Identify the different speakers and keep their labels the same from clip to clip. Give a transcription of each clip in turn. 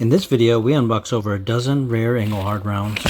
Speaker 1: In this video, we unbox over a dozen rare Engelhard rounds.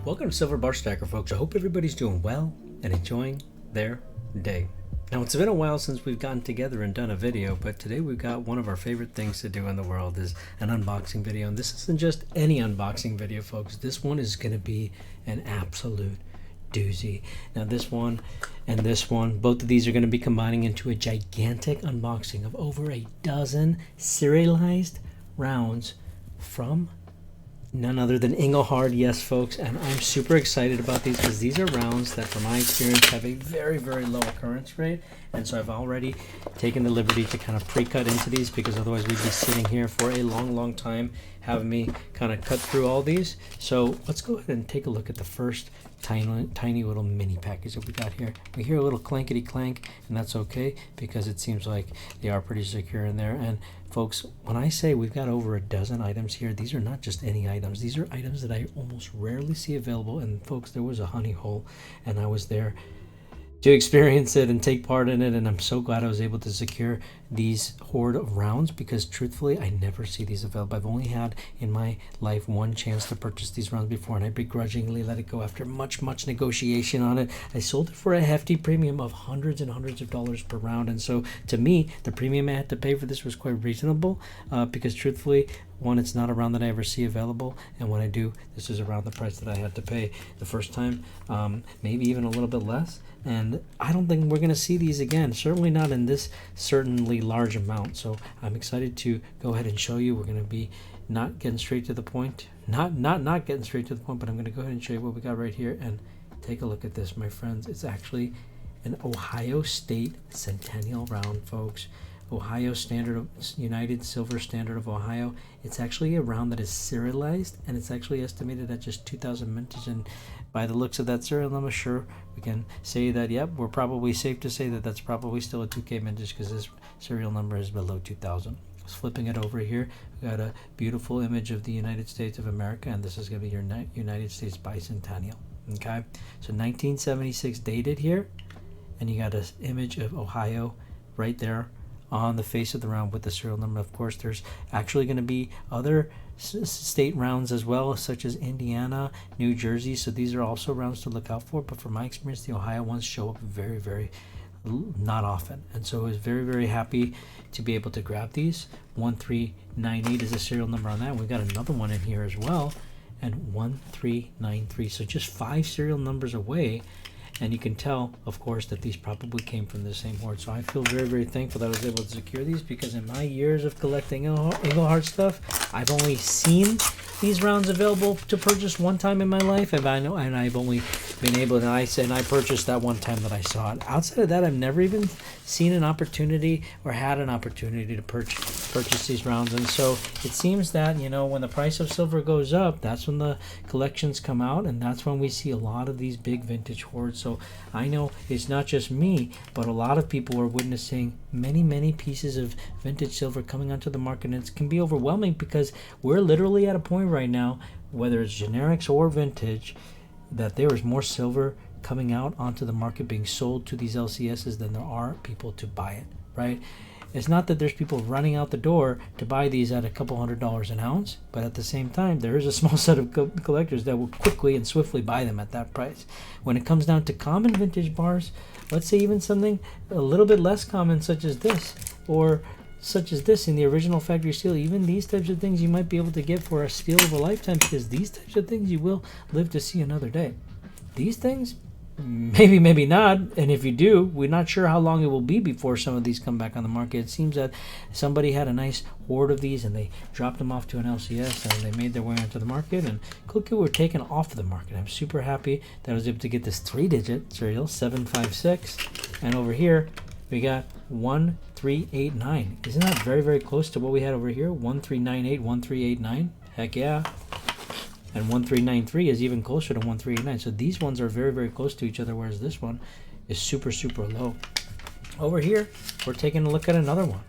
Speaker 1: Welcome to Silver Bar Stacker, folks. I hope everybody's doing well and enjoying their day. Now, it's been a while since we've gotten together and done a video, but today we've got one of our favorite things to do in the world is an unboxing video. And this isn't just any unboxing video, folks. This one is going to be an absolute doozy. Now, this one and this one, both of these are going to be combining into a gigantic unboxing of over a dozen serialized rounds from none other than Engelhard. Yes, folks, and I'm super excited about these because these are rounds that, from my experience, have a very, very low occurrence rate. And so I've already taken the liberty to kind of pre-cut into these because otherwise we'd be sitting here for a long, long time having me kind of cut through all these. So let's go ahead and take a look at the first tiny little mini package that we got here. We hear a little clankety clank, and that's okay because it seems like they are pretty secure in there. And folks, when I say we've got over a dozen items here, these are not just any items. These are items that I almost rarely see available. And folks, there was a honey hole, and I was there to experience it and take part in it, and I'm so glad I was able to secure these hoard of rounds because truthfully I never see these available. I've only had in my life one chance to purchase these rounds before, and I begrudgingly let it go after much negotiation on it. I sold it for a hefty premium of hundreds and hundreds of dollars per round, and so to me the premium I had to pay for this was quite reasonable because truthfully, one, it's not a round that I ever see available, and when I do, this is around the price that I had to pay the first time, maybe even a little bit less. And I don't think we're going to see these again, certainly not in this certainly large amount. So I'm excited to go ahead and show you. We're going to be not getting straight to the point, not getting straight to the point, but I'm going to go ahead and show you what we got right here. And take a look at this, my friends. It's actually an Ohio State Centennial round, folks. Ohio Standard of United Silver Standard of Ohio. It's actually a round that is serialized, and it's actually estimated at just 2,000 vintage. And by the looks of that serial number, sure, we can say that, yep, we're probably safe to say that that's probably still a 2K vintage because this serial number is below 2,000. Just flipping it over here, we got a beautiful image of the United States of America, and this is going to be your United States bicentennial. Okay, so 1976 dated here, and you got an image of Ohio right there on the face of the round with the serial number. Of course, there's actually going to be other state rounds as well, such as Indiana, New Jersey, so these are also rounds to look out for. But from my experience, the Ohio ones show up very not often, and so I was very happy to be able to grab these. 1398 is the serial number on that. We got another one in here as well, and 1393, so just 5 serial numbers away. And you can tell, of course, that these probably came from the same hoard. So I feel very thankful that I was able to secure these because in my years of collecting Engelhard stuff, I've only seen these rounds available to purchase one time in my life, and I've only been able to, and I purchased that one time that I saw it. Outside of that, I've never even seen an opportunity or had an opportunity to purchase these rounds. And so it seems that, you know, when the price of silver goes up, that's when the collections come out, and that's when we see a lot of these big vintage hoards. So I know it's not just me, but a lot of people are witnessing many pieces of vintage silver coming onto the market, and it can be overwhelming because we're literally at a point right now, whether it's generics or vintage, that there is more silver coming out onto the market being sold to these LCSs than there are people to buy it, right? It's not that there's people running out the door to buy these at a couple $100s an ounce, but at the same time, there is a small set of collectors that will quickly and swiftly buy them at that price. When it comes down to common vintage bars, let's say even something a little bit less common, such as this, or such as this in the original factory steel, even these types of things you might be able to get for a steal of a lifetime because these types of things you will live to see another day. These things, maybe not, and if you do, we're not sure how long it will be before some of these come back on the market. It seems that somebody had a nice hoard of these and they dropped them off to an LCS and they made their way onto the market and quickly were taken off of the market. I'm super happy that I was able to get this 3-digit serial 756, and over here we got 1389. Isn't that very close to what we had over here? 1398, 1389. Heck yeah. And 1393 is even closer to 1389. So these ones are very, very close to each other, whereas this one is super, super low. Over here, we're taking a look at another one.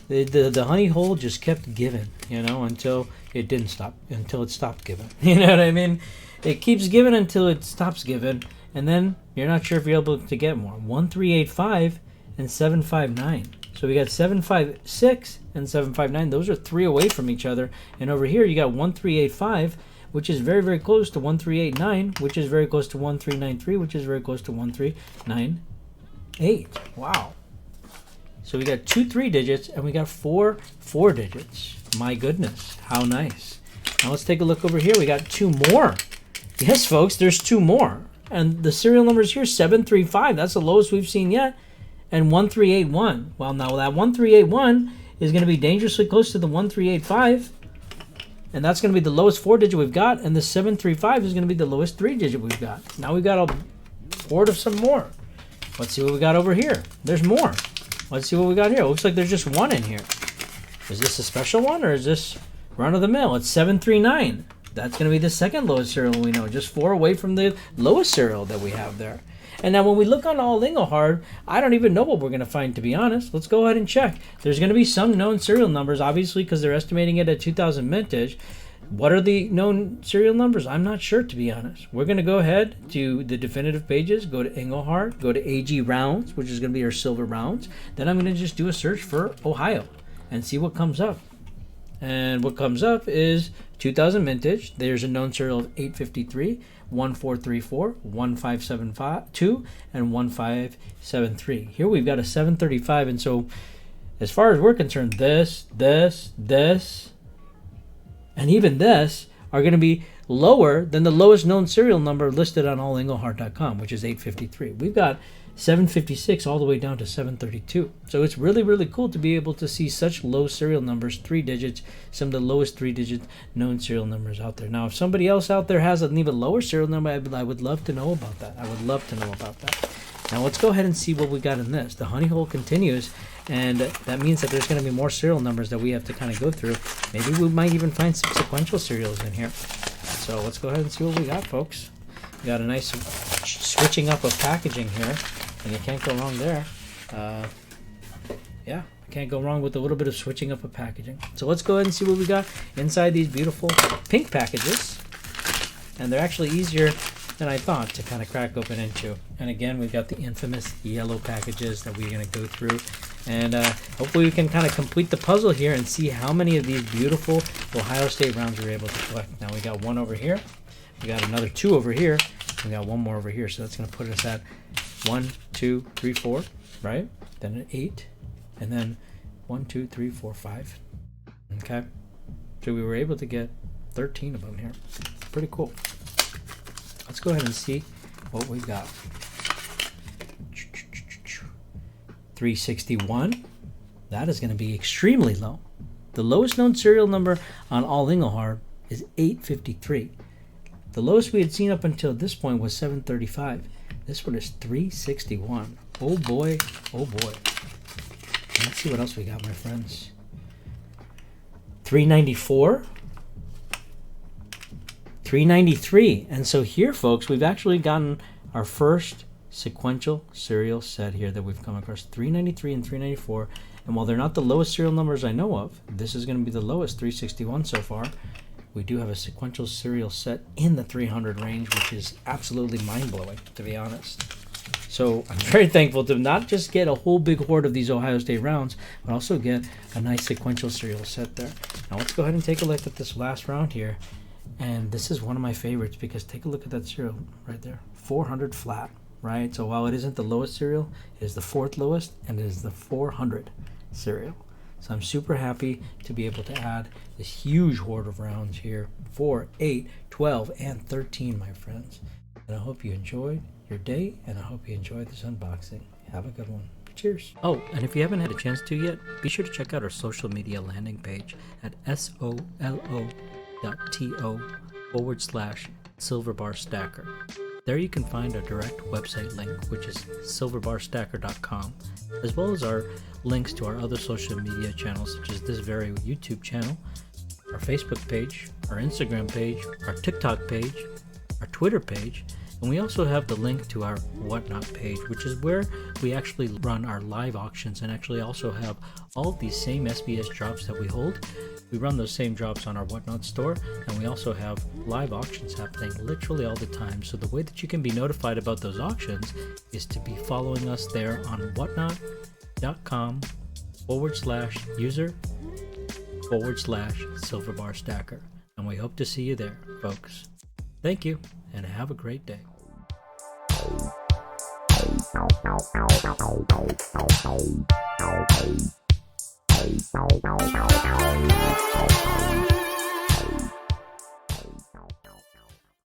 Speaker 1: the honey hole just kept giving, you know, until it didn't stop, until it stopped giving. You know what I mean? It keeps giving until it stops giving, and then you're not sure if you're able to get more. 1385 and 759. So we got 756 and 759. Those are 3 away from each other. And over here you got 1385, which is very, very close to 1389, which is very close to 1393, which is very close to 1398. Wow. So we got 2 3 digits and we got 4 4 digits. My goodness, how nice. Now let's take a look over here. We got 2 more. Yes, folks, there's 2 more. And the serial numbers here, 735. That's the lowest we've seen yet. And 1381. Well, now that 1381 is going to be dangerously close to the 1385. And that's going to be the lowest 4 digit we've got. And the 735 is going to be the lowest 3 digit we've got. Now we've got a hoard of some more. Let's see what we got over here. There's more. Let's see what we got here. It looks like there's just 1 in here. Is this a special one or is this run of the mill? It's 739. That's going to be the second lowest serial we know. Just 4 away from the lowest serial that we have there. And now when we look on all Engelhard, I don't even know what we're going to find, to be honest. Let's go ahead and check. There's going to be some known serial numbers, obviously, because they're estimating it at 2000 vintage. What are the known serial numbers? I'm not sure, to be honest. We're going to go ahead to the definitive pages, go to Engelhard, go to AG rounds, which is going to be our silver rounds. Then I'm going to just do a search for Ohio and see what comes up. And what comes up is 2000 vintage. There's a known serial of 853, 1434, 1572, and 1573. Here we've got a 735, and so as far as we're concerned, this, and even this are going to be lower than the lowest known serial number listed on allengelhard.com, which is 853. We've got 756 all the way down to 732. So it's really, really cool to be able to see such low serial numbers, 3 digits, some of the lowest 3-digit known serial numbers out there. Now, if somebody else out there has an even lower serial number, I would love to know about that. I would love to know about that. Now, let's go ahead and see what we got in this. The honey hole continues, and that means that there's going to be more serial numbers that we have to kind of go through. Maybe we might even find some sequential serials in here. So let's go ahead and see what we got, folks. We got a nice switching up of packaging here. And you can't go wrong there. Yeah, can't go wrong with a little bit of switching up of packaging. So let's go ahead and see what we got inside these beautiful pink packages. And they're actually easier than I thought to kind of crack open into. And again, we've got the infamous yellow packages that we're going to go through. And hopefully we can kind of complete the puzzle here and see how many of these beautiful Ohio State rounds we're able to collect. Now we got 1 over here. We got another 2 over here. We got 1 more over here. So that's going to put us at 1, 2, 3, 4, right? Then an 8, and then 1, 2, 3, 4, 5. Okay, so we were able to get 13 of them here. Pretty cool. Let's go ahead and see what we got. 361. That is going to be extremely low. The lowest known serial number on all Engelhard is 853. The lowest we had seen up until this point was 735. This one is 361. Oh boy, oh boy. Let's see what else we got, my friends. 394. 393. And so here, folks, we've actually gotten our first sequential serial set here that we've come across. 393 and 394. And while they're not the lowest serial numbers I know of, this is going to be the lowest, 361 so far. We do have a sequential serial set in the 300 range, which is absolutely mind-blowing, to be honest. So I'm very thankful to not just get a whole big hoard of these Ohio State rounds, but also get a nice sequential serial set there. Now let's go ahead and take a look at this last round here. And this is one of my favorites because take a look at that serial right there. 400 flat, right? So while it isn't the lowest serial, it is the 4th lowest, and it is the 400 serial. So I'm super happy to be able to add this huge hoard of rounds here. 4, 8, 12, and 13, my friends. And I hope you enjoyed your day, and I hope you enjoyed this unboxing. Have a good one. Cheers. Oh, and if you haven't had a chance to yet, be sure to check out our social media landing page at solo.to/silverbarstacker. There you can find our direct website link, which is silverbarstacker.com, as well as our links to our other social media channels, such as this very YouTube channel, our Facebook page, our Instagram page, our TikTok page, our Twitter page, and we also have the link to our Whatnot page, which is where we actually run our live auctions and actually also have all of these same SBS drops that we hold. We run those same drops on our Whatnot store, and we also have live auctions happening literally all the time. So the way that you can be notified about those auctions is to be following us there on whatnot.com/user/silverbar stacker. And we hope to see you there, folks. Thank you, and have a great day.